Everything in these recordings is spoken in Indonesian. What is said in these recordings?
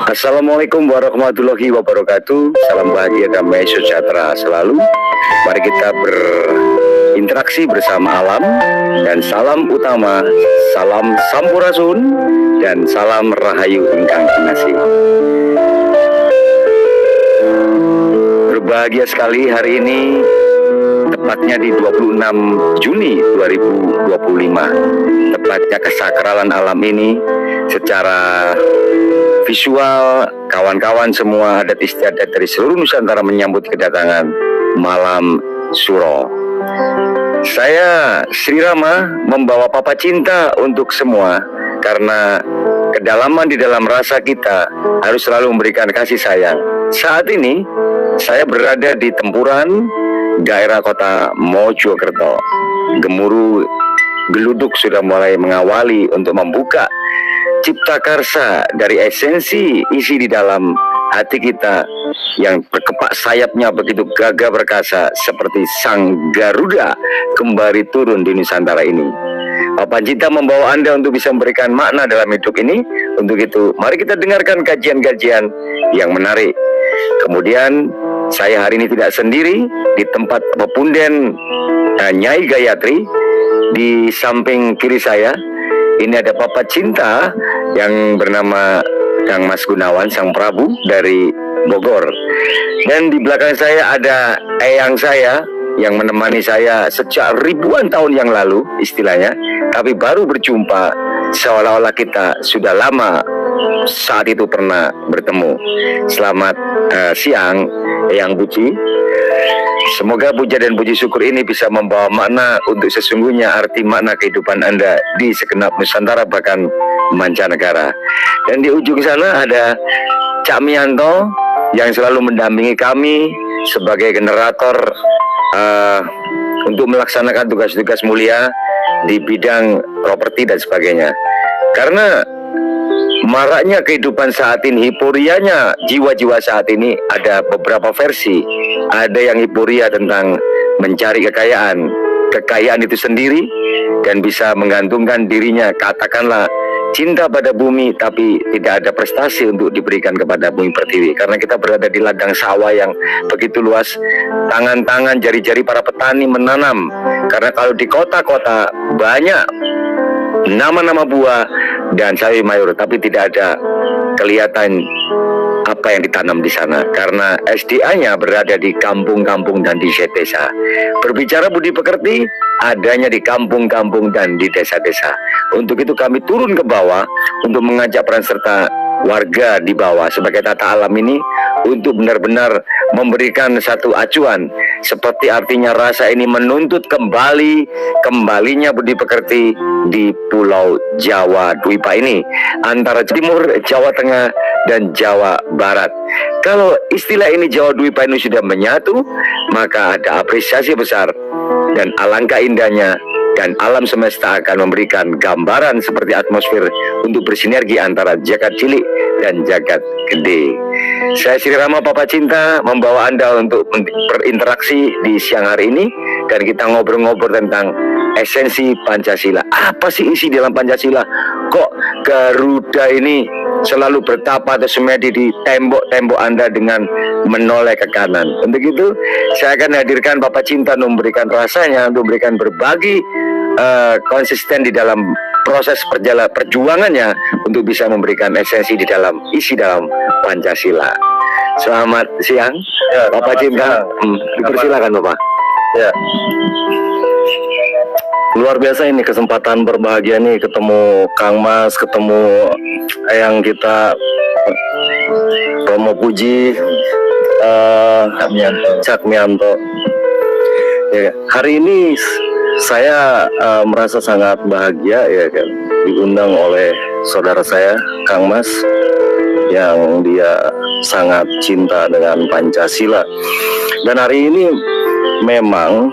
Assalamualaikum warahmatullahi wabarakatuh. Salam bahagia, damai, sejahtera selalu. Mari kita berinteraksi bersama alam. Dan salam utama, salam sampurasun, dan salam rahayu ingkang kinasih. Berbahagia sekali hari ini, tepatnya di 26 Juni 2025. Tepatnya kesakralan alam ini secara visual, kawan-kawan semua adat istiadat dari seluruh Nusantara menyambut kedatangan malam Suro. Saya Sri Rama membawa papa cinta untuk semua, karena kedalaman di dalam rasa kita harus selalu memberikan kasih sayang. Saat ini saya berada di Tempuran, daerah kota Mojokerto. Gemuruh geluduk sudah mulai mengawali untuk membuka cipta karsa dari esensi isi di dalam hati kita yang berkepak sayapnya begitu gagah perkasa seperti sang Garuda kembali turun di Nusantara ini. Papa Cinta membawa Anda untuk bisa memberikan makna dalam hidup ini. Untuk itu, mari kita dengarkan kajian-kajian yang menarik. Kemudian, saya hari ini tidak sendiri di tempat pepunden Nyai Gayatri. Di samping kiri saya ini ada Papa Cinta yang bernama Kang Mas Gunawan, Sang Prabu dari Bogor. Dan di belakang saya ada eyang saya yang menemani saya sejak ribuan tahun yang lalu istilahnya, tapi baru berjumpa seolah-olah kita sudah lama saat itu pernah bertemu. Selamat siang Eyang Buci. Semoga puja dan puji syukur ini bisa membawa makna untuk sesungguhnya arti makna kehidupan Anda di segenap Nusantara bahkan mancanegara. Dan di ujung sana ada Cak Mianto yang selalu mendampingi kami sebagai generator untuk melaksanakan tugas-tugas mulia di bidang properti dan sebagainya. Karena maraknya kehidupan saat ini, hiporianya jiwa-jiwa saat ini, ada beberapa versi. Ada yang hiporia tentang mencari kekayaan, kekayaan itu sendiri, dan bisa menggantungkan dirinya, katakanlah cinta pada bumi, tapi tidak ada prestasi untuk diberikan kepada bumi pertiwi. Karena kita berada di ladang sawah yang begitu luas, tangan-tangan, jari-jari para petani menanam. Karena kalau di kota-kota banyak nama-nama buah dan sayur mayur, tapi tidak ada kelihatan apa yang ditanam di sana, karena SDA-nya berada di kampung-kampung dan di desa. Berbicara budi pekerti, adanya di kampung-kampung dan di desa-desa. Untuk itu kami turun ke bawah untuk mengajak peran serta warga di bawah sebagai tata alam ini untuk benar-benar memberikan satu acuan, seperti artinya rasa ini menuntut kembalinya budi pekerti di Pulau Jawa Dwipa ini, antara timur, Jawa Tengah, dan Jawa Barat. Kalau istilah ini Jawa Dwipa ini sudah menyatu, maka ada apresiasi besar, dan alangkah indahnya, dan alam semesta akan memberikan gambaran seperti atmosfer untuk bersinergi antara jagat cilik dan jagat gede. Saya Sri Rama, Papa Cinta, membawa Anda untuk berinteraksi di siang hari ini, dan kita ngobrol-ngobrol tentang esensi Pancasila. Apa sih isi dalam Pancasila? Kok Garuda ini selalu bertapa atau semedi di tembok-tembok Anda dengan menoleh ke kanan? Untuk itu, saya akan hadirkan Papa Cinta untuk memberikan rasanya, untuk memberikan berbagi konsisten di dalam proses perjuangannya untuk bisa memberikan esensi di dalam isi dalam Pancasila. Selamat siang, ya, Papa Cinta. Dipersilakan, Bapak. Ya. Luar biasa ini kesempatan berbahagia nih, ketemu Kang Mas, ketemu Eyang kita, Romo Puji, Cak Mianto. Ya, hari ini saya merasa sangat bahagia ya kan, diundang oleh saudara saya Kang Mas yang dia sangat cinta dengan Pancasila. Dan hari ini memang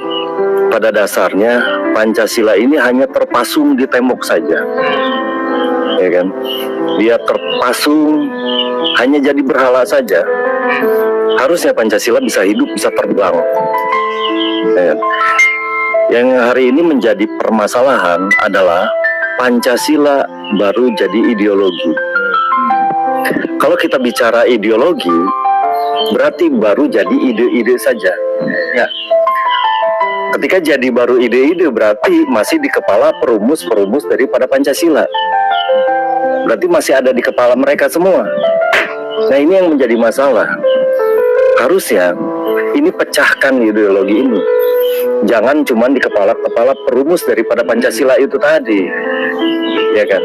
pada dasarnya Pancasila ini hanya terpasung di tembok saja, ya kan? Dia terpasung hanya jadi berhala saja. Harusnya Pancasila bisa hidup, bisa terbang. Ya kan? Yang hari ini menjadi permasalahan adalah Pancasila baru jadi ideologi. Kalau kita bicara ideologi, berarti baru jadi ide-ide saja. Ya. Ketika jadi baru ide-ide, berarti masih di kepala perumus-perumus daripada Pancasila. Berarti masih ada di kepala mereka semua. Nah, ini yang menjadi masalah. Harusnya ini pecahkan ideologi ini. Jangan cuma di kepala-kepala perumus daripada Pancasila itu tadi. Ya kan?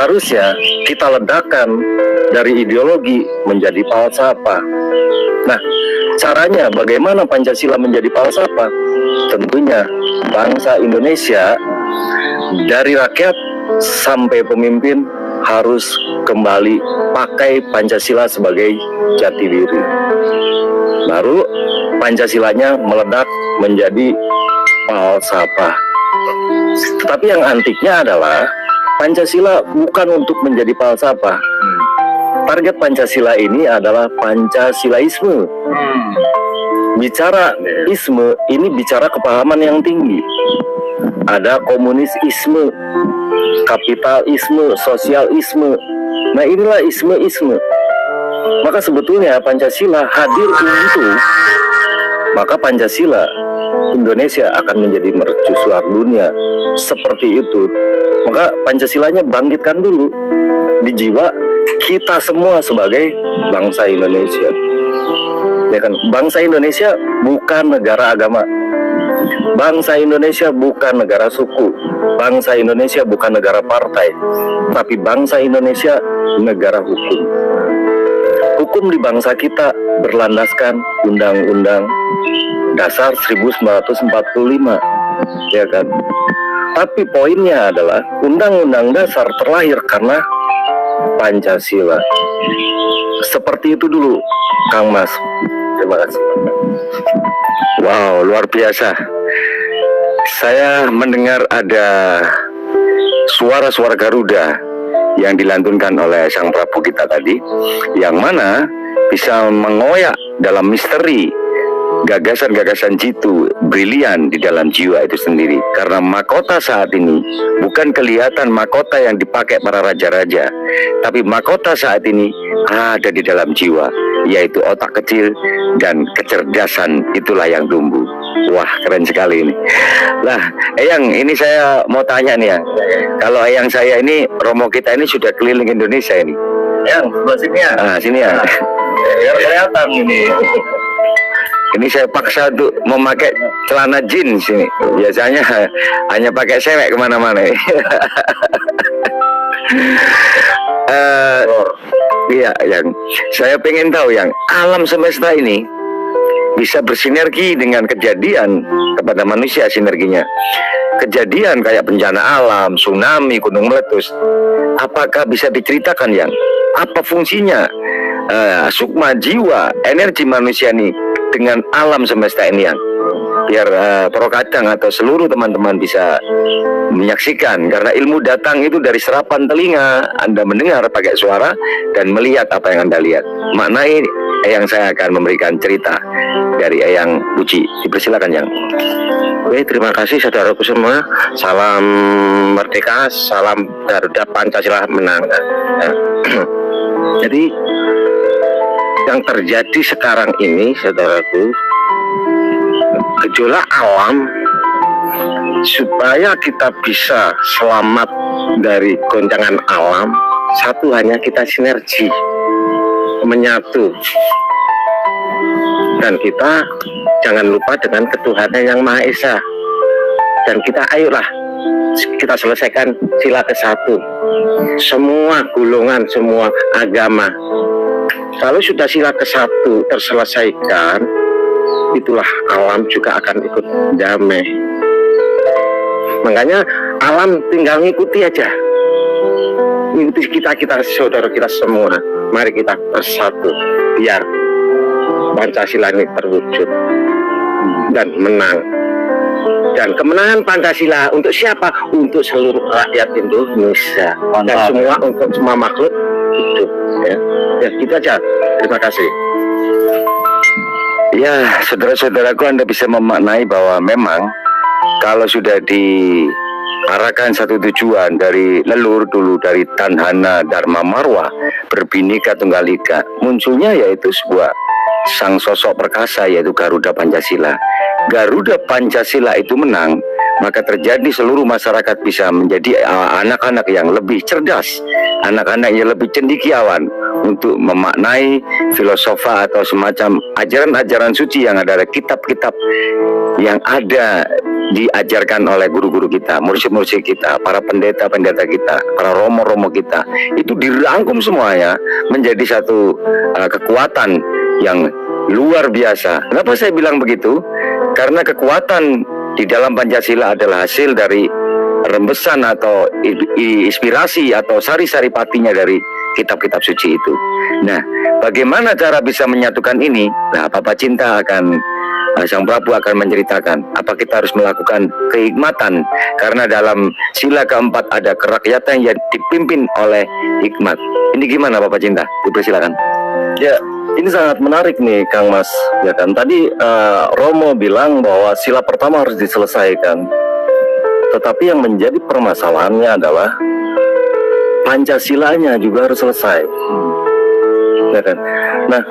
Harusnya kita ledakan dari ideologi menjadi falsafah. Nah, caranya bagaimana Pancasila menjadi falsafah? Tentunya bangsa Indonesia dari rakyat sampai pemimpin harus kembali pakai Pancasila sebagai jati diri. Baru Pancasilanya meledak menjadi falsafah. Tetapi yang antiknya adalah Pancasila bukan untuk menjadi falsafah. Target Pancasila ini adalah Pancasilaisme. Bicara isme ini bicara kepahaman yang tinggi. Ada komunisisme, kapitalisme, sosialisme. Nah, inilah isme-isme. Maka sebetulnya Pancasila hadir untuk, maka Pancasila Indonesia akan menjadi mercusuar dunia. Seperti itu. Maka Pancasilanya bangkitkan dulu di jiwa kita semua sebagai bangsa Indonesia. Ya kan, bangsa Indonesia bukan negara agama. Bangsa Indonesia bukan negara suku. Bangsa Indonesia bukan negara partai. Tapi bangsa Indonesia negara hukum. Hukum di bangsa kita berlandaskan Undang-Undang Dasar 1945. Ya kan? Tapi poinnya adalah Undang-Undang Dasar terlahir karena Pancasila. Seperti itu dulu, Kang Mas. Terima kasih. Wow, luar biasa. Saya mendengar ada suara-suara Garuda yang dilantunkan oleh Sang Prabu kita tadi, yang mana bisa mengoyak dalam misteri gagasan-gagasan jitu brilian di dalam jiwa itu sendiri. Karena mahkota saat ini bukan kelihatan mahkota yang dipakai para raja-raja, tapi mahkota saat ini ada di dalam jiwa, yaitu otak kecil dan kecerdasan, itulah yang tumbuh. Wah, keren sekali ini. Lah, Eyang, ini saya mau tanya nih, Yang. Kalau Eyang saya ini, Romo kita ini sudah keliling Indonesia ini. Yang sebelah sini ya. Ah, sini ya. Biar kelihatan ini. Ini saya paksa untuk memakai celana jeans ini. Biasanya hanya pakai sewek kemana-mana. Iya, Yang. Saya pengen tahu, Yang, alam semesta ini bisa bersinergi dengan kejadian kepada manusia, sinerginya. Kejadian kayak bencana alam, tsunami, gunung meletus. Apakah bisa diceritakan, Yang? Apa fungsinya sukma jiwa, energi manusia ini dengan alam semesta ini, Yang? Biar Prokadang atau seluruh teman-teman bisa menyaksikan. Karena ilmu datang itu dari serapan telinga. Anda mendengar pakai suara dan melihat apa yang Anda lihat. Maknai yang saya akan memberikan cerita dari Eyang Puji. Dipersilakan, Yang. Oke, terima kasih saudaraku semua. Salam merdeka, salam Garuda, Pancasila menang. Jadi yang terjadi sekarang ini, saudaraku, gejolak alam, supaya kita bisa selamat dari goncangan alam, satu hanya kita sinergi, menyatu, dan kita jangan lupa dengan ketuhanan yang Maha Esa. Dan kita ayolah kita selesaikan sila ke-1. Semua golongan, semua agama. Kalau sudah sila ke-1 terselesaikan, itulah alam juga akan ikut damai. Makanya alam tinggal ngikuti aja. Ngikuti kita saudara kita semua. Mari kita bersatu biar Pancasila ini terwujud dan menang. Dan kemenangan Pancasila untuk siapa? Untuk seluruh rakyat Indonesia. Dan semua, untuk semua makhluk hidup. Ya, gitu aja. Terima kasih. Ya, saudara-saudaraku, Anda bisa memaknai bahwa memang kalau sudah arahkan satu tujuan dari leluhur dulu, dari Tanhana Dharma Marwa, berbhinneka tunggal ika. Munculnya yaitu sebuah sang sosok perkasa, yaitu Garuda Pancasila. Garuda Pancasila itu menang, maka terjadi seluruh masyarakat bisa menjadi anak-anak yang lebih cerdas, anak-anak yang lebih cendekiawan untuk memaknai filosofa atau semacam ajaran-ajaran suci yang ada, kitab-kitab yang ada diajarkan oleh guru-guru kita, mursyid-mursyid kita, para pendeta-pendeta kita, para romo-romo kita. Itu dirangkum semuanya menjadi satu kekuatan yang luar biasa. Kenapa saya bilang begitu? Karena kekuatan di dalam Pancasila adalah hasil dari rembesan atau inspirasi atau sari-sari patinya dari kitab-kitab suci itu. Nah, bagaimana cara bisa menyatukan ini? Nah, Papa Cinta akan Sang Prabu akan menceritakan apa kita harus melakukan kehikmatan, karena dalam sila keempat ada kerakyatan yang dipimpin oleh hikmat. Ini gimana Bapak Cinta? Dipersilakan. Ya, ini sangat menarik nih Kang Mas. Ya kan, tadi Romo bilang bahwa sila pertama harus diselesaikan. Tetapi yang menjadi permasalahannya adalah Pancasilanya juga harus selesai. Ya kan? Nah,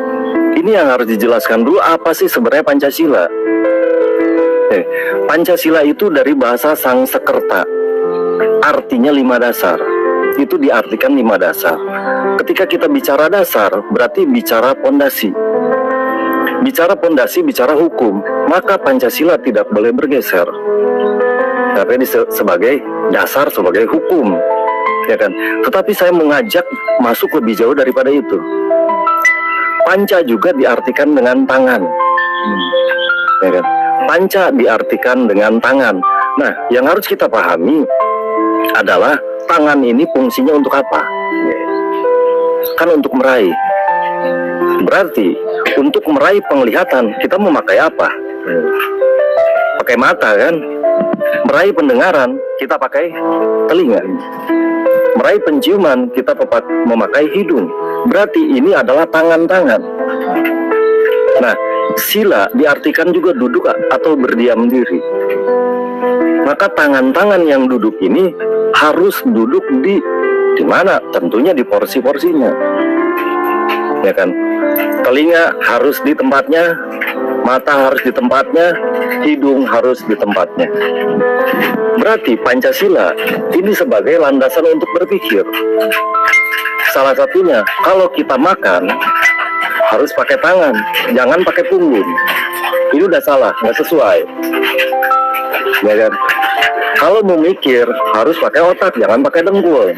ini yang harus dijelaskan dulu, apa sih sebenarnya Pancasila? Pancasila itu dari bahasa Sanskerta, artinya 5 dasar. Itu diartikan 5 dasar. Ketika kita bicara dasar, berarti bicara pondasi. Bicara pondasi, bicara hukum, maka Pancasila tidak boleh bergeser. Karena ini sebagai dasar, sebagai hukum, ya kan? Tetapi saya mengajak masuk lebih jauh daripada itu. Panca juga diartikan dengan tangan, ya kan? Panca diartikan dengan tangan. Nah, yang harus kita pahami adalah tangan ini fungsinya untuk apa? Kan untuk meraih. Berarti untuk meraih penglihatan kita memakai apa? Pakai mata kan? Meraih pendengaran kita pakai telinga. Meraih penciuman kita memakai hidung. Berarti ini adalah tangan-tangan. Nah, sila diartikan juga duduk atau berdiam diri. Maka tangan-tangan yang duduk ini harus duduk di mana? Tentunya di porsi-porsinya. Ya kan? Telinga harus di tempatnya, mata harus di tempatnya, hidung harus di tempatnya. Berarti Pancasila ini sebagai landasan untuk berpikir. Salah satunya, kalau kita makan harus pakai tangan, jangan pakai punggung. Ini udah salah, nggak sesuai. Ya kan? Kalau memikir harus pakai otak, jangan pakai dengkul.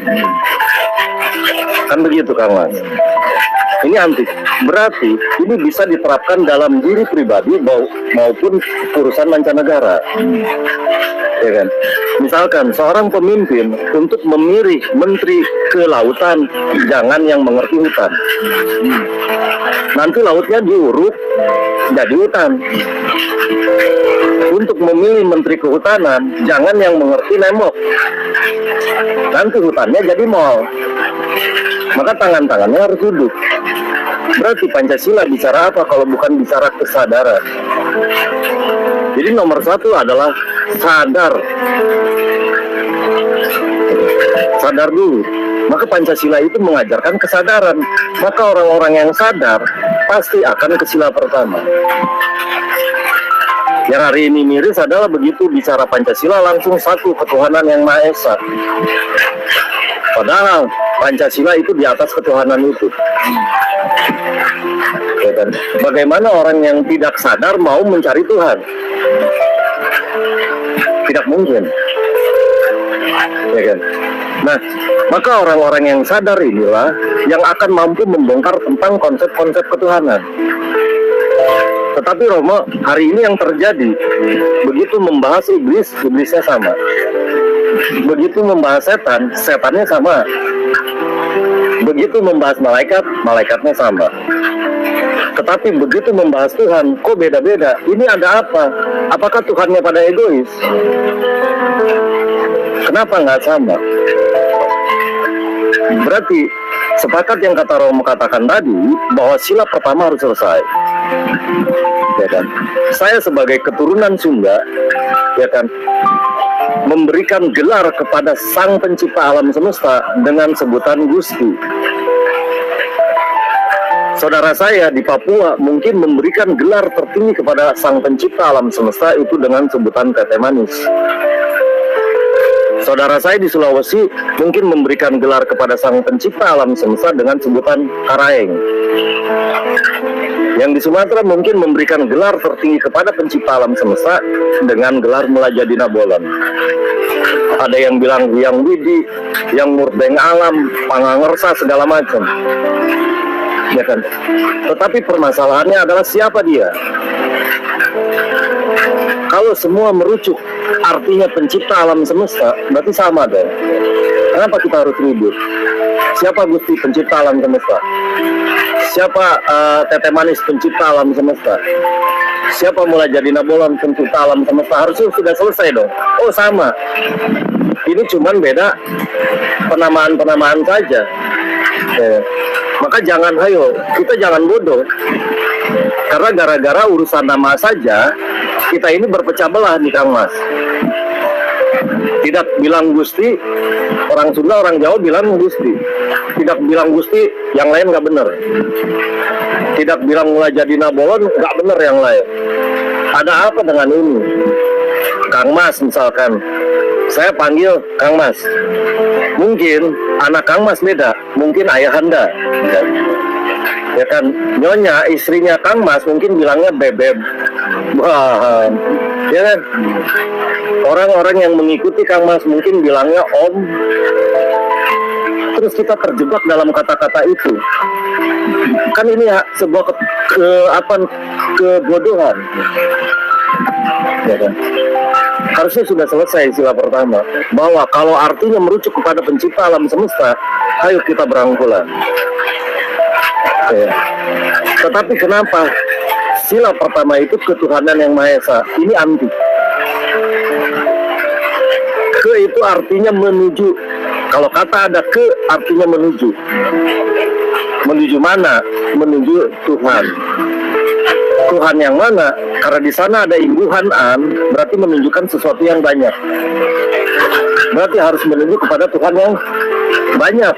Kan begitu Kang Mas. Ini antik. Berarti ini bisa diterapkan dalam diri pribadi maupun urusan mancanegara. Ya kan? Misalkan seorang pemimpin untuk memilih menteri kelautan, jangan yang mengerti hutan. Nanti lautnya diuruk jadi hutan. Untuk memilih menteri kehutanan, jangan yang mengerti nembok. Nanti hutannya jadi mall. Maka tangan-tangannya harus duduk. Berarti Pancasila bicara apa kalau bukan bicara kesadaran? Jadi nomor 1 adalah sadar. Sadar dulu. Maka Pancasila itu mengajarkan kesadaran. Maka orang-orang yang sadar pasti akan ke sila pertama. Yang hari ini miris adalah begitu bicara Pancasila langsung satu ketuhanan yang Maha Esa. Padahal Pancasila itu di atas ketuhanan itu. Ya kan? Bagaimana orang yang tidak sadar mau mencari Tuhan? Tidak mungkin. Ya kan? Nah, maka orang-orang yang sadar inilah yang akan mampu membongkar tentang konsep-konsep ketuhanan. Tetapi Romo, hari ini yang terjadi, begitu membahas iblis, iblisnya sama. Begitu membahas setan, setannya sama. Begitu membahas malaikat, malaikatnya sama. Tetapi begitu membahas Tuhan, kok beda-beda? Ini ada apa? Apakah Tuhannya pada egois? Kenapa nggak sama? Berarti sepakat yang kata Romo katakan tadi, bahwa sila pertama harus selesai. Ya kan? Saya sebagai keturunan Sunda, ya kan, memberikan gelar kepada Sang Pencipta alam semesta dengan sebutan Gusti. Saudara saya di Papua mungkin memberikan gelar tertinggi kepada Sang Pencipta alam semesta itu dengan sebutan Teteh Manis. Saudara saya di Sulawesi mungkin memberikan gelar kepada Sang Pencipta alam semesta dengan sebutan Karaeng. Yang di Sumatera mungkin memberikan gelar tertinggi kepada Pencipta alam semesta dengan gelar Mulajadi Nabolon. Ada yang bilang Hyang Widi, yang Murdeng Alam, Pangangersa, segala macam. Ya kan? Tetapi permasalahannya adalah siapa dia? Kalau semua merujuk artinya pencipta alam semesta, berarti sama dong. Kenapa kita harus ribut? Siapa Gusti pencipta alam semesta? Siapa Teteh Manis pencipta alam semesta? Siapa Mulajadi Nabolon pencipta alam semesta? Harusnya sudah selesai dong. Oh sama. Ini cuman beda penamaan-penamaan saja. Maka kita jangan bodoh. Karena gara-gara urusan nama saja, kita ini berpecah belah nih Kang Mas. Tidak bilang Gusti, orang Sunda, orang Jawa bilang Gusti. Tidak bilang Gusti, yang lain nggak benar. Tidak bilang Mulajadi Nabolon, nggak benar yang lain. Ada apa dengan ini? Kang Mas misalkan, saya panggil Kang Mas. Mungkin anak Kang Mas beda, mungkin ayahanda. Ya kan, nyonya istrinya Kang Mas mungkin bilangnya bebek. Wah, ya kan? Orang-orang yang mengikuti Kang Mas mungkin bilangnya Om. Terus kita terjebak dalam kata-kata itu. Kan ini ya, sebuah kebodohan. Ya kan? Harusnya sudah selesai sila pertama, bahwa kalau artinya merujuk kepada pencipta alam semesta, ayo kita berangkulan. Ya. Tetapi kenapa sila pertama itu ketuhanan yang Maha Esa? Ini anti. Ke itu artinya menuju. Kalau kata ada ke artinya menuju. Menuju mana? Menuju Tuhan. Tuhan yang mana? Karena di sana ada imbuhan an, berarti menunjukkan sesuatu yang banyak. Berarti harus menuju kepada Tuhan yang banyak.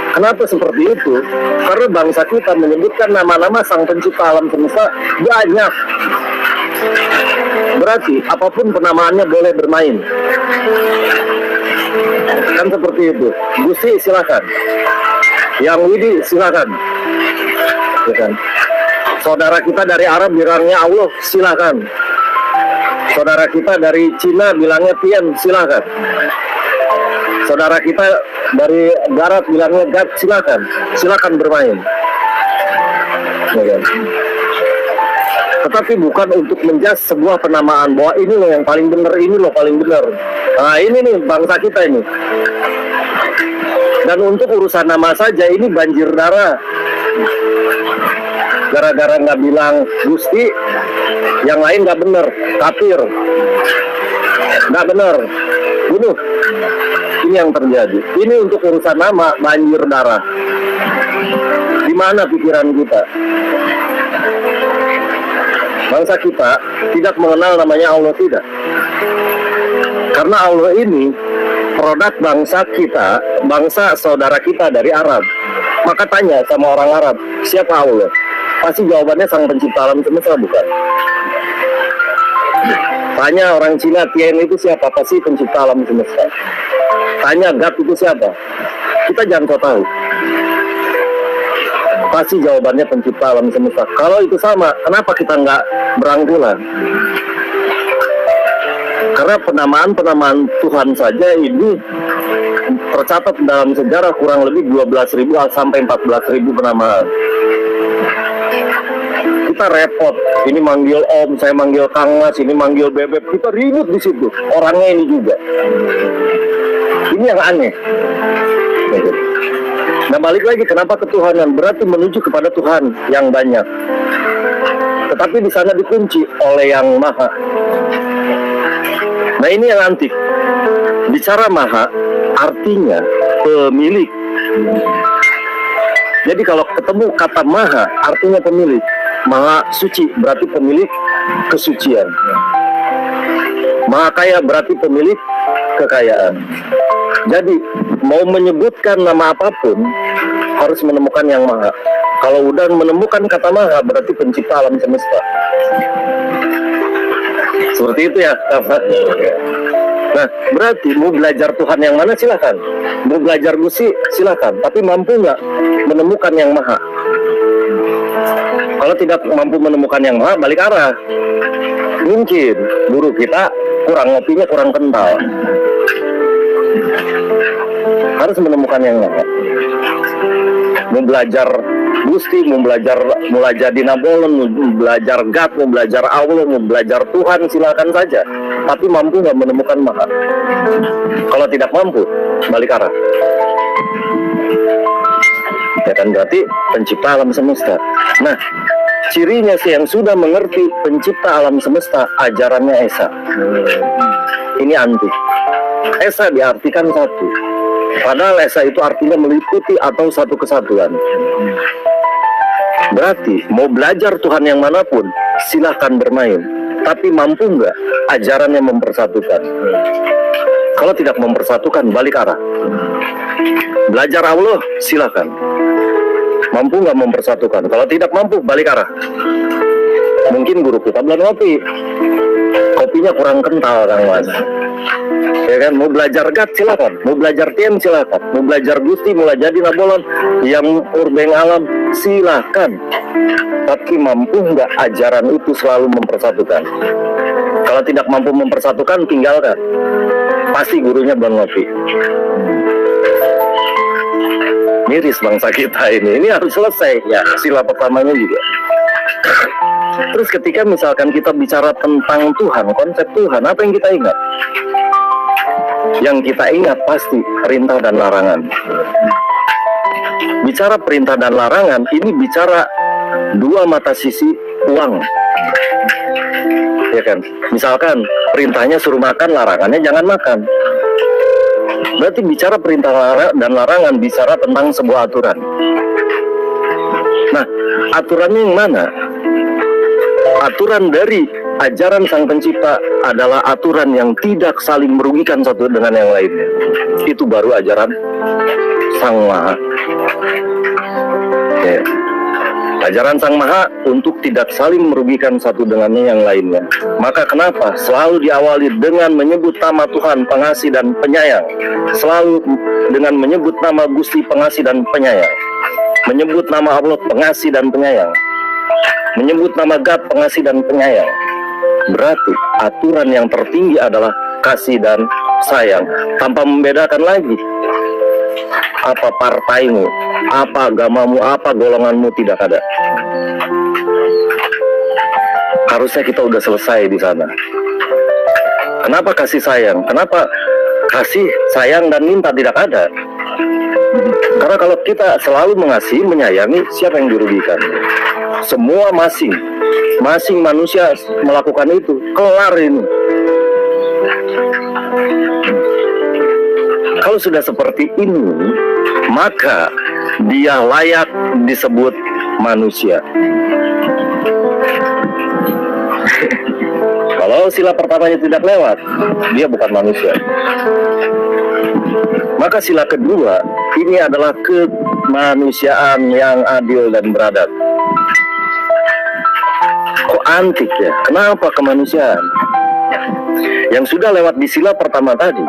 Kenapa seperti itu? Karena bangsa kita menyebutkan nama-nama Sang Pencipta alam semesta banyak. Berarti apapun penamaannya boleh bermain. Kan seperti itu. Gusti silakan. Yang Widi silakan. Ya kan? Saudara kita dari Arab bilangnya Allah, silakan. Saudara kita dari Cina bilangnya Tien, silakan. Saudara kita dari Barat bilangnya God, silakan. Silakan bermain. Ya kan? Tetapi bukan untuk menjas sebuah penamaan bahwa ini loh yang paling benar, ini loh paling benar. Nah ini nih bangsa kita ini. Dan untuk urusan nama saja ini banjir darah. Gara-gara nggak bilang Gusti, yang lain nggak bener, kafir, nggak bener, bunuh. Ini yang terjadi. Ini untuk urusan nama banjir darah. Di mana pikiran kita? Bangsa kita tidak mengenal namanya Allah, tidak. Karena Allah ini produk bangsa kita, bangsa saudara kita dari Arab. Maka tanya sama orang Arab, siapa Allah? Pasti jawabannya Sang Pencipta alam semesta, bukan? Tanya orang Cina, Tien itu siapa? Pasti pencipta alam semesta. Tanya God itu siapa? Kita jangan tahu. Pasti jawabannya pencipta alam semesta. Kalau itu sama, kenapa kita nggak berangkulan? Karena penamaan-penamaan Tuhan saja ini tercatat dalam sejarah kurang lebih 12.000 sampai 14.000 penamaan. Kita repot, ini manggil Om, saya manggil Kang Mas, ini manggil Bebek, kita ribut di situ. Orangnya ini juga. Ini yang aneh. Nah balik lagi, kenapa ketuhanan? Berarti menuju kepada Tuhan yang banyak. Tetapi di sana dikunci oleh yang Maha. Nah ini yang antik. Bicara Maha, artinya pemilik. Jadi kalau ketemu kata Maha, artinya pemilik. Maha suci berarti pemilik kesucian. Maha kaya berarti pemilik kekayaan. Jadi mau menyebutkan nama apapun harus menemukan yang maha. Kalau udah menemukan kata maha berarti pencipta alam semesta. Seperti itu ya. Nah, berarti mau belajar Tuhan yang mana silakan, mau belajar Gusti silakan, tapi mampu nggak menemukan yang maha? Kalau tidak mampu menemukan yang maha, balik arah. Mungkin guru kita ngopinya kurang kental. Harus menemukan yang maha. Mau belajar Gusti, mau belajar mulai jadi Nabolon, mau belajar God, mau belajar Allah, mau belajar Tuhan, silakan saja. Tapi mampu nggak menemukan maha? Kalau tidak mampu, balik arah. Ya kan, berarti pencipta alam semesta. Nah, cirinya sih yang sudah mengerti pencipta alam semesta, ajarannya Esa. Ini anti. Esa diartikan satu. Padahal Esa itu artinya meliputi atau satu kesatuan. Berarti mau belajar Tuhan yang manapun silahkan bermain, tapi mampu nggak ajarannya mempersatukan? Kalau tidak mempersatukan, balik arah. Belajar Allah silahkan, mampu nggak mempersatukan? Kalau tidak mampu, balik arah. Mungkin guru kita belum ngopi, kopinya kurang kental, Kang Mas. Ya kan, mau belajar God silakan, mau belajar Tien silakan, mau belajar Gusti, mulai jadi Nabolon, yang urbeng alam silakan. Tapi mampu nggak ajaran itu selalu mempersatukan? Kalau tidak mampu mempersatukan, tinggalkan. Pasti gurunya belum ngopi. Miris bangsa kita ini harus selesai ya, sila pertamanya juga. Terus ketika misalkan kita bicara tentang Tuhan, konsep Tuhan, apa yang kita ingat? Yang kita ingat pasti perintah dan larangan. Bicara perintah dan larangan, ini bicara dua mata sisi uang. Ya kan? Misalkan perintahnya suruh makan, larangannya jangan makan. Berarti bicara perintah dan larangan bicara tentang sebuah aturan. Nah, aturannya yang mana? Aturan dari ajaran Sang Pencipta adalah aturan yang tidak saling merugikan satu dengan yang lainnya. Itu baru ajaran Sang Maha. Ya. Ajaran Sang Maha untuk tidak saling merugikan satu dengan yang lainnya. Maka kenapa selalu diawali dengan menyebut nama Tuhan pengasih dan penyayang? Selalu dengan menyebut nama Gusti pengasih dan penyayang. Menyebut nama Allah pengasih dan penyayang. Menyebut nama God pengasih dan penyayang. Berarti aturan yang tertinggi adalah kasih dan sayang, tanpa membedakan lagi apa partaimu, apa agamamu, apa golonganmu, tidak ada. Harusnya kita udah selesai di sana. Kenapa kasih sayang? Kenapa kasih sayang dan minta tidak ada? Karena kalau kita selalu mengasihi, menyayangi, siapa yang dirugikan? Semua masing manusia melakukan itu, kelar ini. Kalau sudah seperti ini, maka dia layak disebut manusia. Kalau sila pertamanya tidak lewat, dia bukan manusia. Maka sila kedua, ini adalah kemanusiaan yang adil dan beradab. Kok antik ya? Kenapa kemanusiaan? Yang sudah lewat di sila pertama tadi,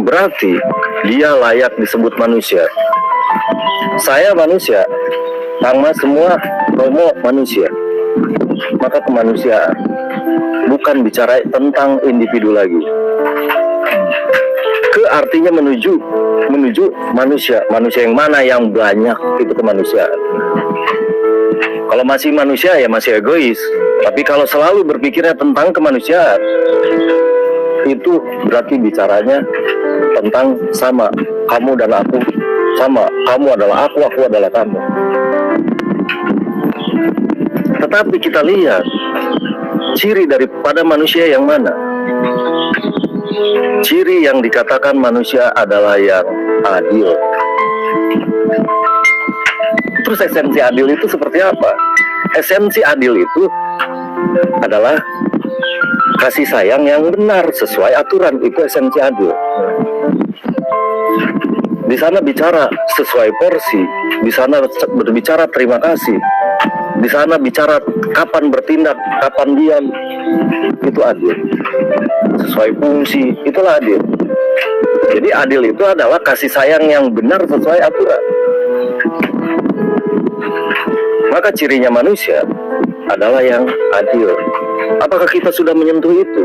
berarti dia layak disebut manusia. Saya manusia, Kang Mas semua, Romo manusia. Maka kemanusiaan bukan bicara tentang individu lagi. Ke artinya menuju manusia. Manusia yang mana? Yang banyak, itu kemanusiaan. Kalau masih manusia ya masih egois. Tapi kalau selalu berpikirnya tentang kemanusiaan, itu berarti bicaranya tentang sama. Kamu dan aku sama. Kamu adalah aku adalah kamu. Tetapi kita lihat ciri daripada manusia yang mana? Ciri yang dikatakan manusia adalah yang adil. Terus esensi adil itu seperti apa? Esensi adil itu adalah kasih sayang yang benar sesuai aturan. Itu esensi adil. Di sana bicara sesuai porsi, di sana berbicara terima kasih, di sana bicara kapan bertindak, kapan diam, itu adil. Sesuai fungsi, itulah adil. Jadi adil itu adalah kasih sayang yang benar sesuai aturan. Maka cirinya manusia adalah yang adil. Apakah kita sudah menyentuh itu?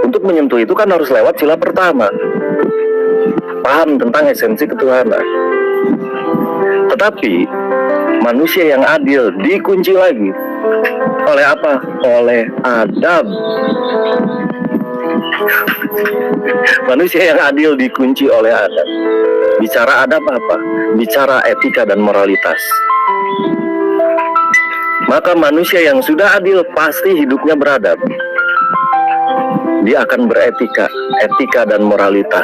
Untuk menyentuh itu kan harus lewat sila pertama, paham tentang esensi ketuhanan. Tetapi manusia yang adil dikunci lagi oleh apa? Oleh adab. Manusia yang adil dikunci oleh adab. Bicara adab apa? Bicara etika dan moralitas. Maka manusia yang sudah adil pasti hidupnya beradab. Dia akan beretika, etika dan moralitas.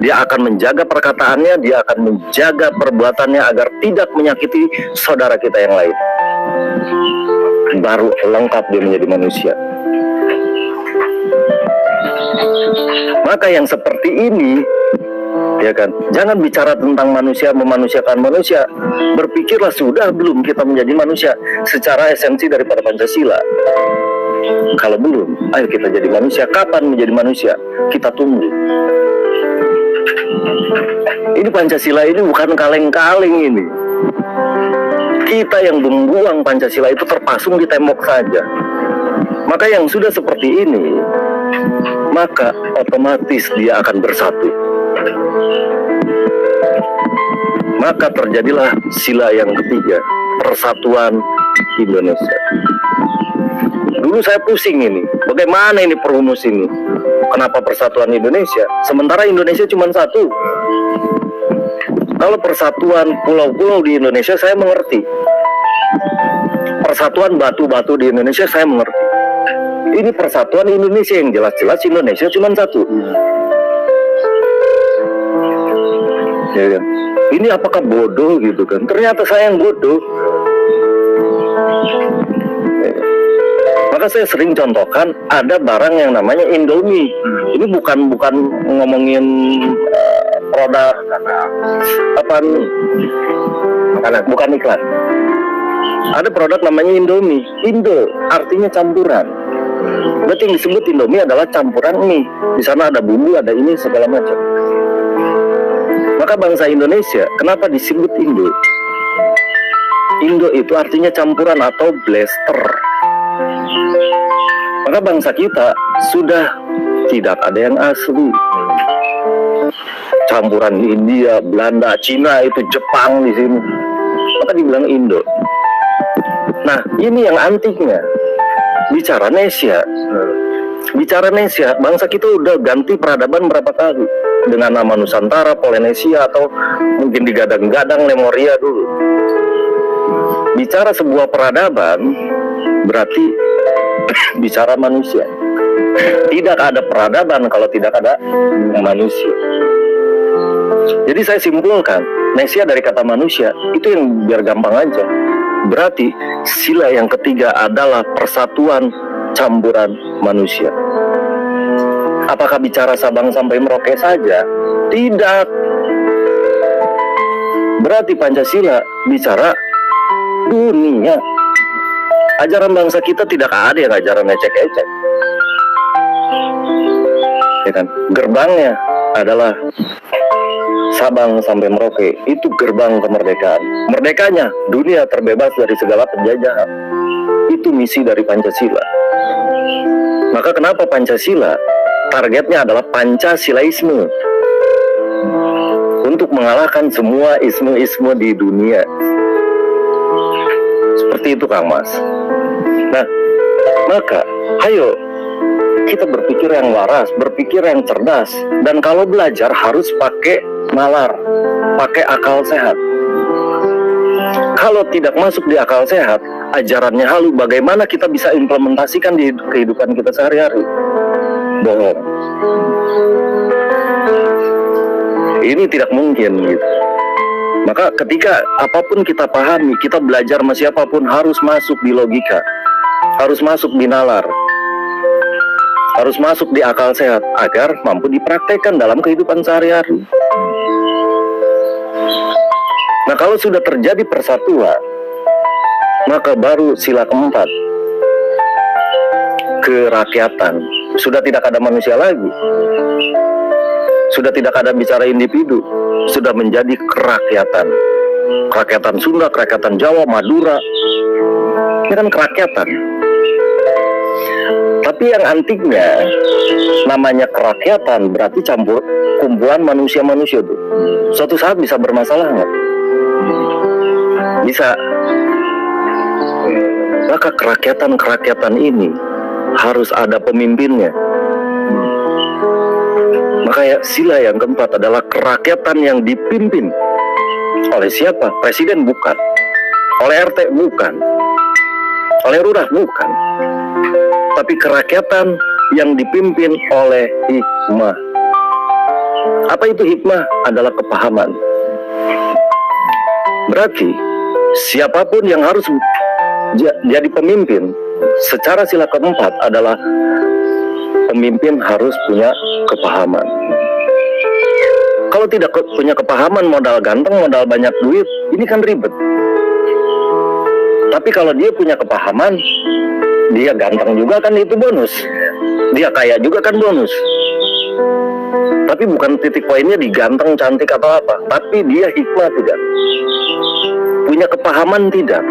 Dia akan menjaga perkataannya, dia akan menjaga perbuatannya agar tidak menyakiti saudara kita yang lain. Baru lengkap dia menjadi manusia. Maka yang seperti ini, ya kan, jangan bicara tentang manusia memanusiakan manusia. Berpikirlah sudah belum kita menjadi manusia secara esensi daripada Pancasila. Kalau belum, ayo kita jadi manusia. Kapan menjadi manusia? Kita tunggu. Ini Pancasila ini bukan kaleng-kaleng ini. Kita yang membuang Pancasila itu terpasung di tembok saja. Maka yang sudah seperti ini, maka otomatis dia akan bersatu. Maka terjadilah sila yang ketiga, persatuan Indonesia. Dulu saya pusing ini, bagaimana ini perumus ini? Kenapa persatuan Indonesia? Sementara Indonesia cuma satu. Kalau persatuan pulau-pulau di Indonesia saya mengerti. Persatuan batu-batu di Indonesia saya mengerti. Ini persatuan Indonesia yang jelas-jelas Indonesia cuma satu. Ya kan? Ini apakah bodoh gitu kan? Ternyata saya yang bodoh. Maka saya sering contohkan ada barang yang namanya Indomie. Ini bukan ngomongin produk bukan iklan. Ada produk namanya Indomie. Indo artinya campuran. Berarti yang disebut Indomie adalah campuran mie. Di sana ada bumbu, ada ini segala macam. Maka bangsa Indonesia kenapa disebut Indo? Indo itu artinya campuran atau blaster. Maka bangsa kita sudah tidak ada yang asli. Campuran India, Belanda, Cina, itu Jepang di sini. Maka dibilang Indo. Nah, ini yang antiknya. Bicara Nesia. Bicara Nesia, bangsa kita udah ganti peradaban berapa kali. Dengan nama Nusantara, Polinesia, atau mungkin digadang-gadang Lemuria dulu. Bicara sebuah peradaban, berarti bicara manusia. Tidak ada peradaban kalau tidak ada manusia. Jadi saya simpulkan, Nesia dari kata manusia, itu yang biar gampang aja. Berarti sila yang ketiga adalah persatuan campuran manusia. Apakah bicara Sabang sampai Merauke saja? Tidak. Berarti Pancasila bicara dunia. Ajaran bangsa kita tidak ada yang ajaran ecek-ecek. Ya kan? Gerbangnya adalah Sabang sampai Merauke. Itu gerbang kemerdekaan. Merdekanya dunia terbebas dari segala penjajahan. Itu misi dari Pancasila. Maka kenapa Pancasila? Targetnya adalah Pancasilaisme. Untuk mengalahkan semua isme-isme di dunia. Seperti itu Kang Mas. Nah, maka ayo kita berpikir yang waras, berpikir yang cerdas. Dan kalau belajar harus pakai nalar, pakai akal sehat. Kalau tidak masuk di akal sehat, ajarannya halu, bagaimana kita bisa implementasikan di kehidupan kita sehari-hari? Bohong. Ini tidak mungkin gitu. Maka ketika apapun kita pahami, kita belajar sama siapapun harus masuk di logika, harus masuk di nalar, harus masuk di akal sehat agar mampu dipraktekkan dalam kehidupan sehari-hari. Nah, kalau sudah terjadi persatuan, maka baru sila keempat, kerakyatan. Sudah tidak ada manusia lagi, sudah tidak ada bicara individu, sudah menjadi kerakyatan. Kerakyatan Sunda, kerakyatan Jawa, Madura, ini kan kerakyatan. Tapi yang antiknya, namanya kerakyatan berarti campur kumpulan manusia-manusia tuh. Suatu saat bisa bermasalah nggak? Bisa. Maka kerakyatan ini harus ada pemimpinnya. Maka ya, sila yang keempat adalah kerakyatan yang dipimpin oleh siapa? Presiden bukan, oleh RT bukan, oleh lurah bukan, tapi kerakyatan yang dipimpin oleh hikmah. Apa itu hikmah? Adalah kepahaman. Berarti siapapun yang harus jadi pemimpin secara sila keempat adalah pemimpin harus punya kepahaman. Kalau tidak punya kepahaman, modal ganteng, modal banyak duit, ini kan ribet. Tapi kalau dia punya kepahaman, dia ganteng juga kan itu bonus, dia kaya juga kan bonus. Tapi bukan titik poinnya di ganteng, cantik atau apa, tapi dia hikmah tidak, punya kepahaman tidak.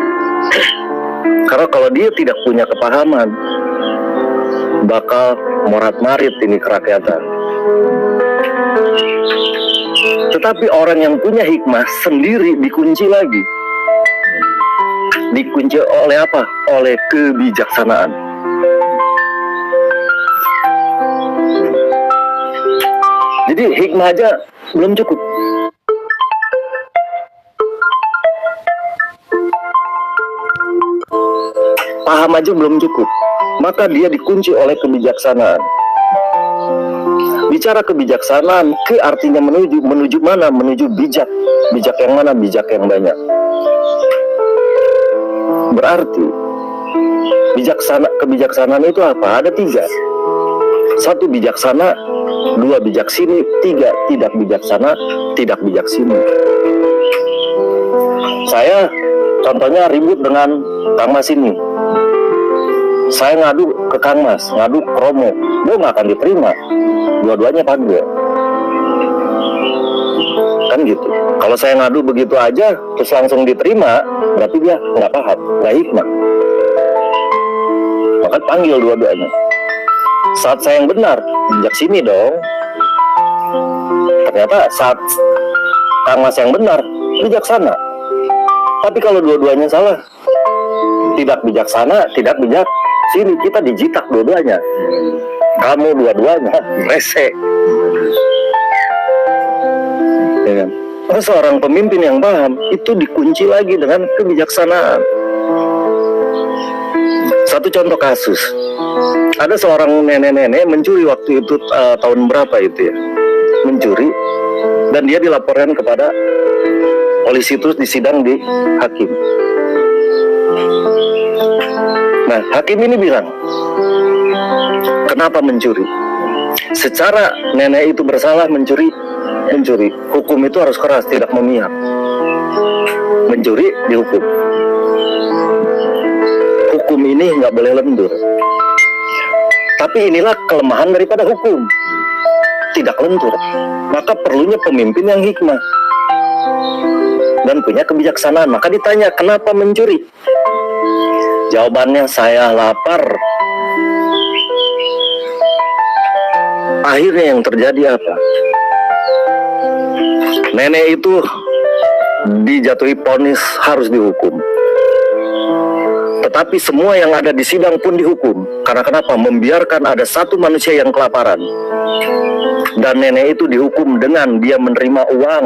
Karena kalau dia tidak punya kepahaman, bakal morat-marit ini kerakyatan. Tetapi orang yang punya hikmah sendiri dikunci lagi. Dikunci oleh apa? Oleh kebijaksanaan. Jadi hikmah aja belum cukup. Paham aja belum cukup. Maka dia dikunci oleh kebijaksanaan. Bicara kebijaksanaan, ke artinya menuju mana? Menuju bijak. Bijak yang mana? Bijak yang banyak. Berarti kebijaksanaan itu apa? Ada 3. 1 bijaksana, 2 bijak sini, 3 tidak bijaksana, tidak bijak sini. Saya contohnya ribut dengan Kang Mas ini. Saya ngadu ke Kang Mas, ngadu ke Romo, dia nggak akan diterima. Dua-duanya pagel. Kan gitu. Kalau saya ngadu begitu aja, terus langsung diterima, berarti dia nggak paham, nggak hikmah. Maka panggil dua-duanya. Saat saya yang benar, bijak sini dong. Ternyata saat Kang Mas yang benar, bijaksana. Tapi kalau dua-duanya salah, tidak bijaksana, tidak bijak sini, kita dijitak dua-duanya. Kamu dua-duanya rese. Ya kan? Karena seorang pemimpin yang paham itu dikunci lagi dengan kebijaksanaan. Satu contoh kasus, ada seorang nenek-nenek mencuri waktu itu tahun berapa itu ya, mencuri, dan dia dilaporkan kepada polisi terus disidang di hakim. Nah, hakim ini bilang, kenapa mencuri? Secara nenek itu bersalah mencuri. Hukum itu harus keras, tidak memihak. Mencuri dihukum. Hukum ini nggak boleh lentur. Tapi inilah kelemahan daripada hukum, tidak lentur. Maka perlunya pemimpin yang hikmah dan punya kebijaksanaan. Maka ditanya, kenapa mencuri? Jawabannya, saya lapar. Akhirnya yang terjadi apa? Nenek itu dijatuhi vonis harus dihukum. Tetapi semua yang ada di sidang pun dihukum. Karena kenapa? Membiarkan ada satu manusia yang kelaparan. Dan nenek itu dihukum dengan dia menerima uang,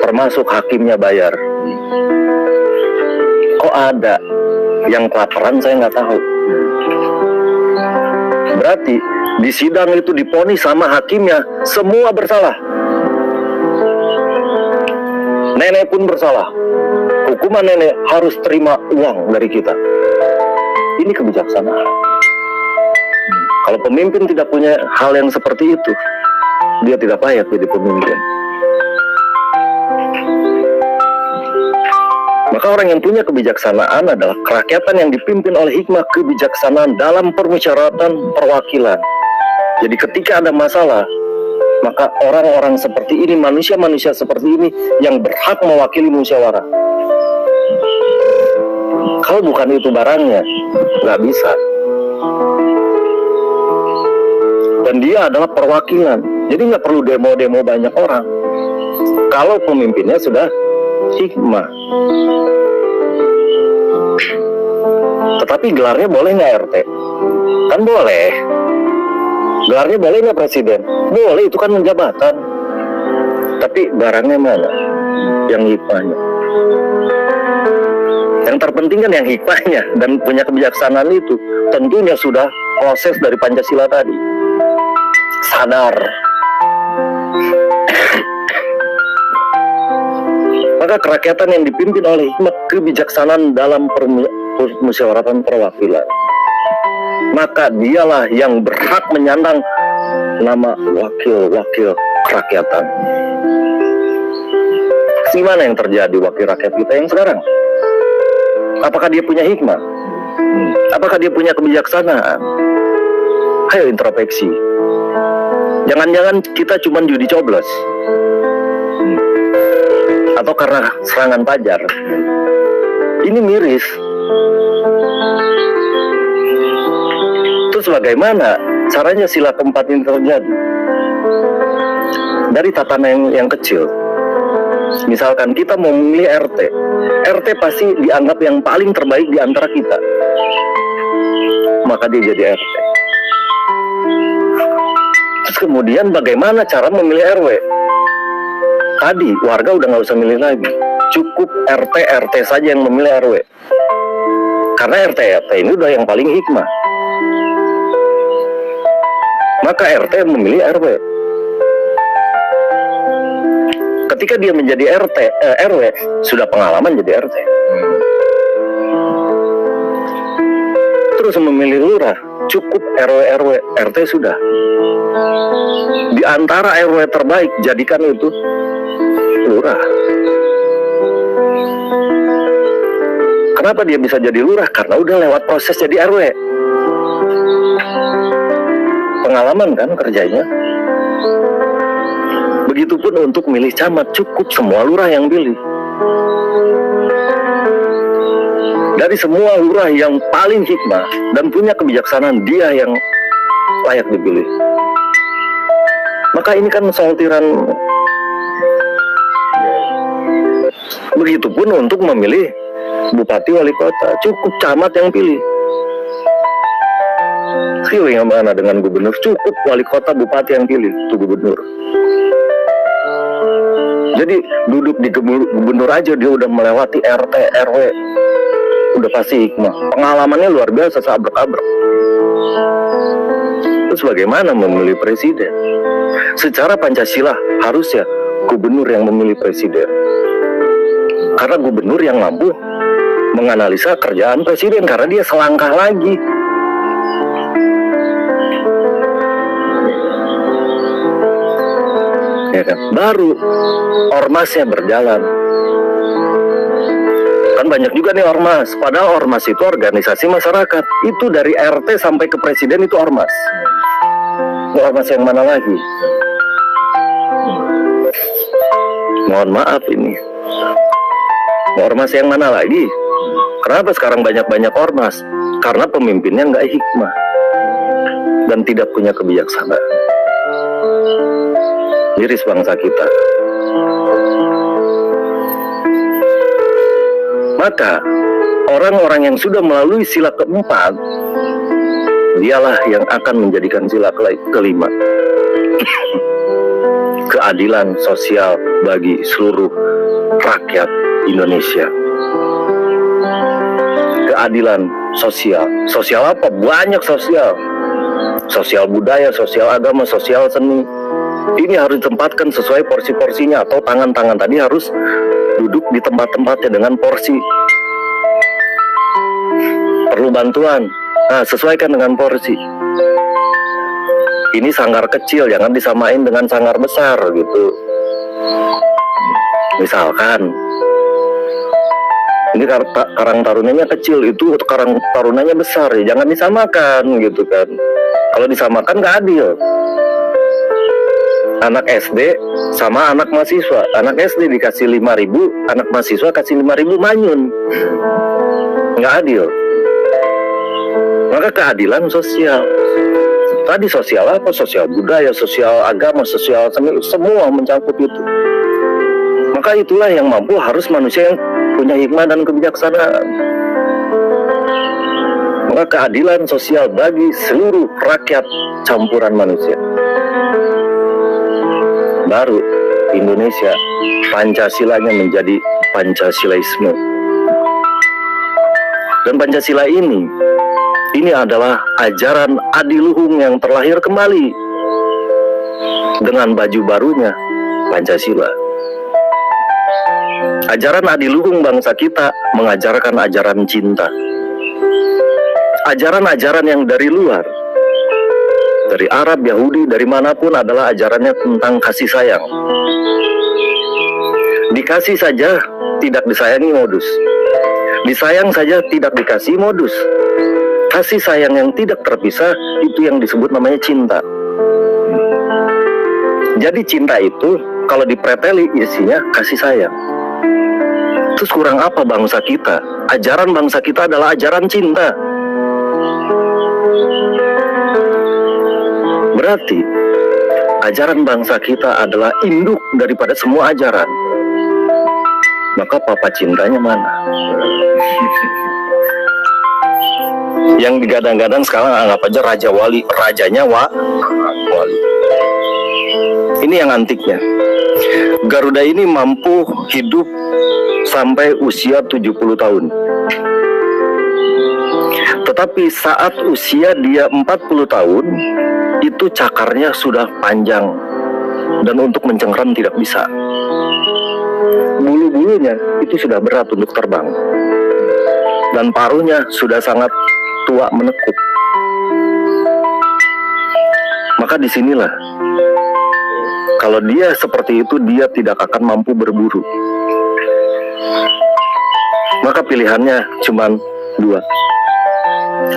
termasuk hakimnya bayar. Kok ada yang kelaparan? Saya nggak tahu. Berarti di sidang itu divonis sama hakimnya semua bersalah. Nenek pun bersalah. Hukuman nenek harus terima uang dari kita. Ini kebijaksanaan. Kalau pemimpin tidak punya hal yang seperti itu, dia tidak layak jadi pemimpin. Maka orang yang punya kebijaksanaan adalah kerakyatan yang dipimpin oleh hikmah kebijaksanaan dalam permusyawaratan perwakilan. Jadi ketika ada masalah, maka orang-orang seperti ini, manusia-manusia seperti ini yang berhak mewakili musyawarah. Kalau bukan itu barangnya, nggak bisa. Dan dia adalah perwakilan, jadi nggak perlu demo-demo banyak orang. Kalau pemimpinnya sudah hikmah. Tetapi gelarnya boleh nggak RT? Kan boleh. Gelarnya boleh nggak presiden? Boleh, itu kan jabatan. Tapi barangnya mana? Yang hikmahnya. Yang terpenting kan yang hikmahnya dan punya kebijaksanaan itu. Tentunya sudah proses dari Pancasila tadi. Sadar. Maka kerakyatan yang dipimpin oleh hikmat kebijaksanaan dalam permusyawaratan perwakilan, maka dialah yang berhak menyandang nama wakil-wakil kerakyatan. Gimana yang terjadi wakil rakyat kita yang sekarang? Apakah dia punya hikmah? Apakah dia punya kebijaksanaan? Ayo introspeksi. Jangan-jangan kita cuma judi coblos, atau karena serangan pajar. Ini miris. Terus bagaimana caranya sila keempat ini terjadi? Dari tatanan yang kecil. Misalkan kita mau memilih RT, RT pasti dianggap yang paling terbaik di antara kita, maka dia jadi RT. Terus kemudian bagaimana cara memilih RW? Tadi warga udah nggak usah milih lagi, cukup RT saja yang memilih RW, karena RT ini udah yang paling hikmah. Maka RT memilih RW. Ketika dia menjadi RW sudah pengalaman jadi RT. Terus memilih lurah, cukup RW RT sudah. Di antara RW terbaik jadikan itu lurah. Kenapa dia bisa jadi lurah? Karena udah lewat proses jadi RW. Pengalaman kan kerjanya. Begitupun untuk milih camat, cukup semua lurah yang pilih. Dari semua lurah yang paling hikmah dan punya kebijaksanaan, dia yang layak dipilih. Maka ini kan sortiran. Begitupun untuk memilih bupati wali kota, cukup camat yang pilih. Feeling yang mana dengan gubernur, cukup wali kota bupati yang pilih, itu gubernur. Jadi duduk di gubernur aja dia udah melewati RT, RW, udah pasti hikmah. Pengalamannya luar biasa, seabrek-abrek. Terus bagaimana memilih presiden? Secara Pancasila harusnya gubernur yang memilih presiden, karena gubernur yang mampu menganalisa kerjaan presiden, karena dia selangkah lagi. Ya kan? Baru ormasnya berjalan. Kan banyak juga nih ormas, padahal ormas itu organisasi masyarakat. Itu dari RT sampai ke presiden itu ormas. Ormas yang mana lagi? Mohon maaf ini. Ormas yang mana lagi? Kenapa sekarang banyak-banyak ormas? Karena pemimpinnya nggak hikmah dan tidak punya kebijaksanaan. Miris bangsa kita. Maka orang-orang yang sudah melalui sila keempat, dialah yang akan menjadikan sila kelima. Keadilan sosial bagi seluruh rakyat Indonesia. Keadilan sosial. Sosial apa? Banyak sosial. Sosial budaya, sosial agama, sosial seni. Ini harus ditempatkan sesuai porsi-porsinya, atau tangan-tangan tadi harus duduk di tempat-tempatnya dengan porsi. Perlu bantuan, nah sesuaikan dengan porsi. Ini sanggar kecil, jangan disamain dengan sanggar besar gitu. Misalkan Ini karang tarunanya kecil, itu karang tarunanya besar, ya jangan disamakan gitu kan. Kalau disamakan nggak adil. Anak SD sama anak mahasiswa, anak SD dikasih 5.000, anak mahasiswa kasih 5.000 manyun, nggak adil. Maka keadilan sosial. Tadi sosial apa? Sosial budaya, sosial agama, sosial semua mencakup itu. Maka itulah yang mampu, harus manusia yang punya hikmah dan kebijaksanaan. Maka keadilan sosial bagi seluruh rakyat campuran manusia. Baru Indonesia Pancasilanya menjadi Pancasilaisme. Dan Pancasila ini adalah ajaran adiluhung yang terlahir kembali dengan baju barunya Pancasila. Ajaran adiluhung bangsa kita mengajarkan ajaran cinta. Ajaran-ajaran yang dari luar, dari Arab, Yahudi, dari manapun adalah ajarannya tentang kasih sayang. Dikasih saja tidak disayangi, modus. Disayang saja tidak dikasih, modus. Kasih sayang yang tidak terpisah, itu yang disebut namanya cinta. Jadi cinta itu kalau dipreteli isinya kasih sayang. Terus kurang apa bangsa kita? Ajaran bangsa kita adalah ajaran cinta. Berarti ajaran bangsa kita adalah induk daripada semua ajaran. Maka papa cintanya mana? Yang digadang-gadang sekarang anggap aja Raja Wali, rajanya wali. Ini yang antiknya. Garuda ini mampu hidup sampai usia 70 tahun. Tetapi saat usia dia 40 tahun, itu cakarnya sudah panjang dan untuk mencengkeram tidak bisa. Bulu-bulunya itu sudah berat untuk terbang. Dan paruhnya sudah sangat tua menekuk. Maka disinilah, kalau dia seperti itu, dia tidak akan mampu berburu. Maka pilihannya cuma dua,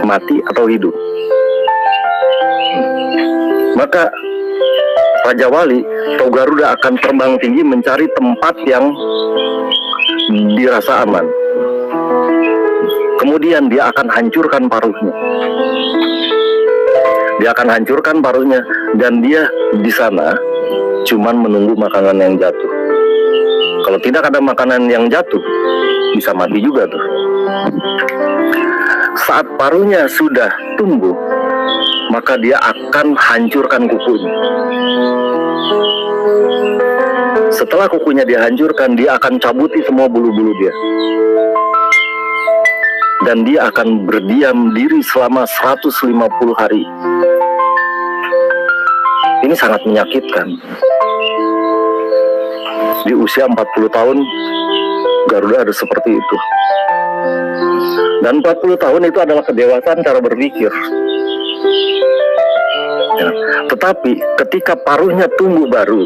mati atau hidup. Maka Raja Wali atau Garuda akan terbang tinggi mencari tempat yang dirasa aman. Kemudian dia akan hancurkan paruhnya. Dia akan hancurkan paruhnya, dan dia di sana cuman menunggu makanan yang jatuh. Kalau tidak ada makanan yang jatuh, bisa mati juga tuh. Saat paruhnya sudah tumbuh, maka dia akan hancurkan kukunya. Setelah kukunya dihancurkan, dia akan cabuti semua bulu-bulu dia. Dan dia akan berdiam diri selama 150 hari. Ini sangat menyakitkan. Di usia 40 tahun, Garuda ada seperti itu. Dan 40 tahun itu adalah kedewasaan cara berpikir. Ya. Tetapi ketika paruhnya tumbuh baru,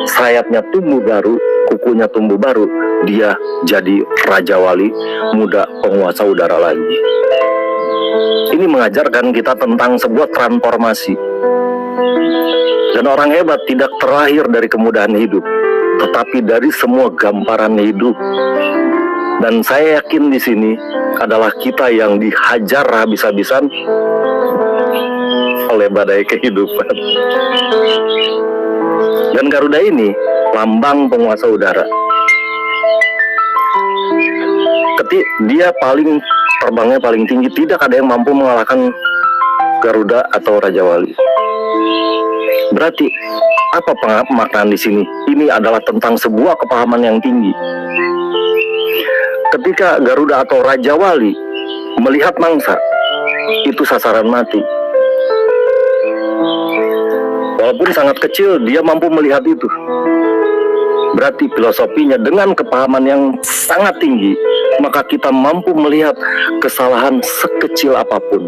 sayapnya tumbuh baru, kukunya tumbuh baru, dia jadi Raja Wali, muda penguasa udara lagi. Ini mengajarkan kita tentang sebuah transformasi. Dan orang hebat tidak terlahir dari kemudahan hidup, tetapi dari semua gamparan hidup. Dan saya yakin di sini adalah kita yang dihajar habis-habisan oleh badai kehidupan. Dan Garuda ini lambang penguasa udara. Dia terbangnya paling tinggi, tidak ada yang mampu mengalahkan Garuda atau Raja Wali. Berarti apa pemaknaan di sini? Ini adalah tentang sebuah kepahaman yang tinggi. Ketika Garuda atau Raja Wali melihat mangsa, itu sasaran mati. Walaupun sangat kecil, dia mampu melihat itu. Berarti filosofinya dengan kepahaman yang sangat tinggi, maka kita mampu melihat kesalahan sekecil apapun.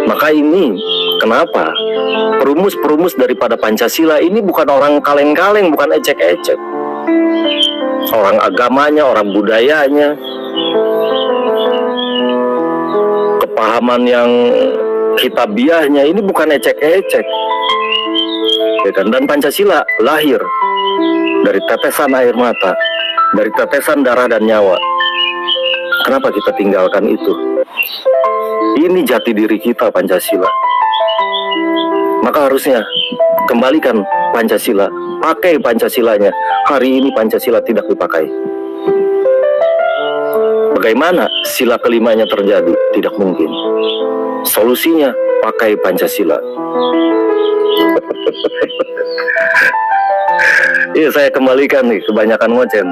Maka ini kenapa perumus-perumus daripada Pancasila ini bukan orang kaleng-kaleng, bukan ecek-ecek. orang agamanya, orang budayanya, kepahaman yang kitabiahnya, ini bukan ecek-ecek. Ya kan? Dan Pancasila lahir dari tetesan air mata, dari tetesan darah dan nyawa. Kenapa kita tinggalkan itu? Ini jati diri kita, Pancasila. Maka harusnya kembalikan Pancasila, pakai Pancasilanya. Hari ini Pancasila tidak dipakai. Bagaimana sila kelimanya terjadi? Tidak mungkin. Solusinya pakai Pancasila. Iya, saya kembalikan nih, kebanyakan ngocen.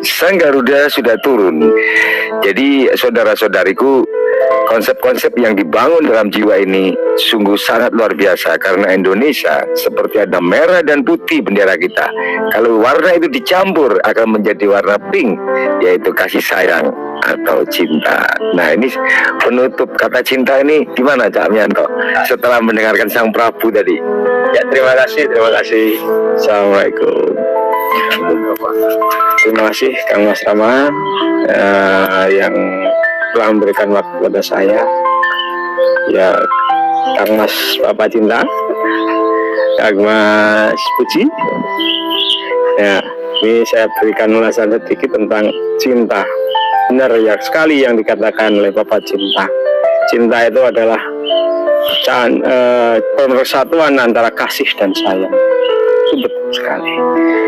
Sang Garuda sudah turun. Jadi saudara-saudariku, konsep-konsep yang dibangun dalam jiwa ini sungguh sangat luar biasa. Karena Indonesia seperti ada merah dan putih bendera kita. Kalau warna itu dicampur akan menjadi warna pink, yaitu kasih sayang atau cinta. Nah, ini penutup kata cinta ini gimana Cak Mianto setelah mendengarkan Sang Prabu tadi? Ya, terima kasih. Assalamualaikum. Terima kasih Kang Mas Rama yang telah memberikan waktu kepada saya. Ya, Kang Mas Papa Cinta, Kang Mas Puji. Ya, ini saya berikan ulasan sedikit tentang cinta. Benar ya sekali yang dikatakan oleh Papa Cinta. Cinta itu adalah persatuan antara kasih dan sayang. Itu betul sekali.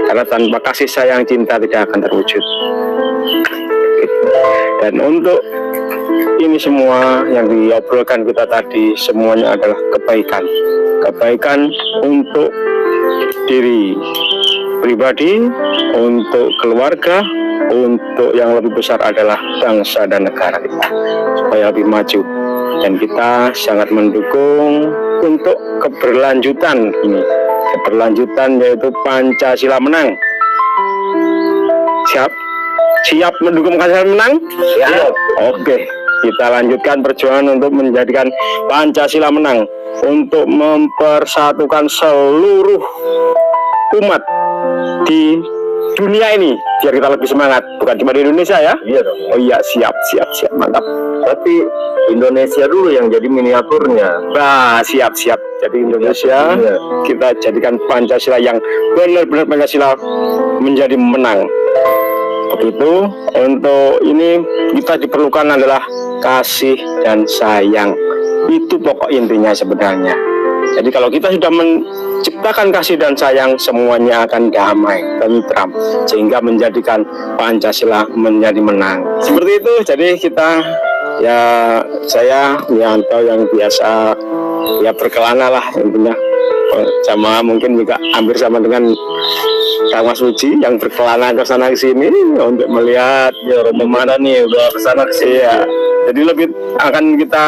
Karena tanpa kasih sayang, cinta tidak akan terwujud. Dan untuk ini semua yang diobrolkan kita tadi, semuanya adalah kebaikan. Kebaikan untuk diri pribadi, untuk keluarga, untuk yang lebih besar adalah bangsa dan negara kita, supaya lebih maju. Dan kita sangat mendukung untuk keberlanjutan ini. Keberlanjutan yaitu Pancasila menang. Siap mendukung Pancasila menang? Siap. Oke, kita lanjutkan perjuangan untuk menjadikan Pancasila menang, untuk mempersatukan seluruh umat di dunia ini biar kita lebih semangat, bukan cuma di Indonesia ya. Iya dong. Oh iya, siap, mantap. Tapi Indonesia dulu yang jadi miniaturnya. Nah, siap. Jadi Indonesia kita jadikan Pancasila yang benar-benar Pancasila menjadi menang. Begitu. Untuk ini kita diperlukan adalah kasih dan sayang. Itu pokok intinya sebenarnya. Jadi kalau kita sudah menciptakan kasih dan sayang, semuanya akan damai, tentram, sehingga menjadikan Pancasila menjadi menang. Seperti itu. Jadi kita, ya saya Mianto yang biasa ya berkelana lah intinya, sama mungkin juga hampir sama dengan Kang Mas Puji yang berkelana ke sana ke sini untuk melihat ya mana nih udah ke sana ke sini. Ya. Jadi lebih akan kita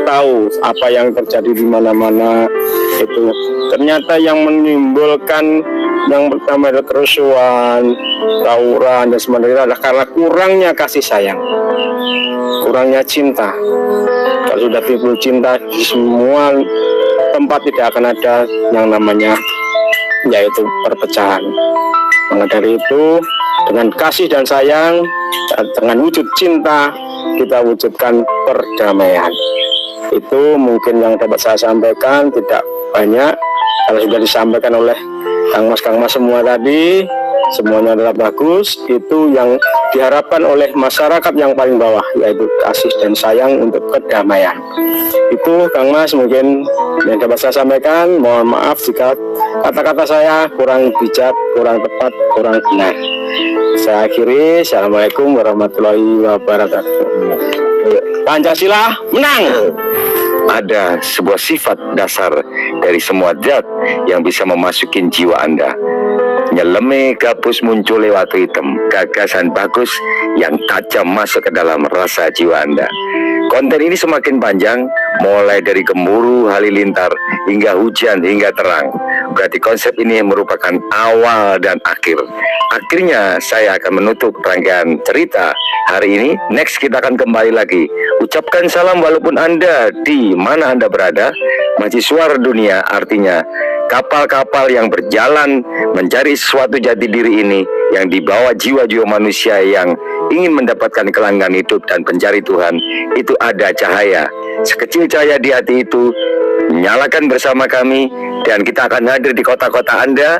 tahu apa yang terjadi di mana-mana itu. Ternyata yang menimbulkan yang pertama adalah kerusuhan, tawuran dan sebagainya adalah karena kurangnya kasih sayang, kurangnya cinta. Kalau sudah timbul cinta di semua tempat tidak akan ada yang namanya yaitu perpecahan. Maka dari itu dengan kasih dan sayang, dengan wujud cinta kita wujudkan perdamaian. Itu mungkin yang dapat saya sampaikan, tidak banyak. Kalau sudah disampaikan oleh Kang Mas semua tadi, semuanya adalah bagus. Itu yang diharapkan oleh masyarakat yang paling bawah, yaitu kasih dan sayang untuk kedamaian. Itu Kang Mas mungkin yang dapat saya sampaikan. Mohon maaf jika kata-kata saya kurang bijak, kurang tepat, kurang benar. Saya akhiri. Assalamualaikum warahmatullahi wabarakatuh. Pancasila menang. Ada sebuah sifat dasar dari semua zat yang bisa memasukin jiwa Anda. Nyeleme gabus muncul lewat hitam, gagasan bagus yang tajam masuk ke dalam rasa jiwa Anda. Konten ini semakin panjang, mulai dari gemuruh halilintar hingga hujan hingga terang. Berarti konsep ini merupakan awal dan akhir. Akhirnya saya akan menutup rangkaian cerita hari ini. Next kita akan kembali lagi. Ucapkan salam walaupun Anda di mana Anda berada. Mahasiswa dunia artinya kapal-kapal yang berjalan mencari suatu jati diri ini, yang dibawa jiwa-jiwa manusia yang ingin mendapatkan kelanggan hidup dan pencari Tuhan. Itu ada cahaya. Sekecil cahaya di hati itu, nyalakan bersama kami, dan kita akan hadir di kota-kota Anda.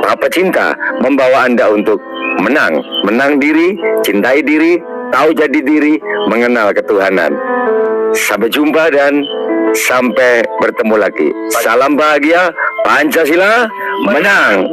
Papa Cinta membawa Anda untuk menang diri, cintai diri, tahu jadi diri, mengenal ketuhanan. Sampai jumpa dan sampai bertemu lagi. Salam bahagia, Pancasila menang.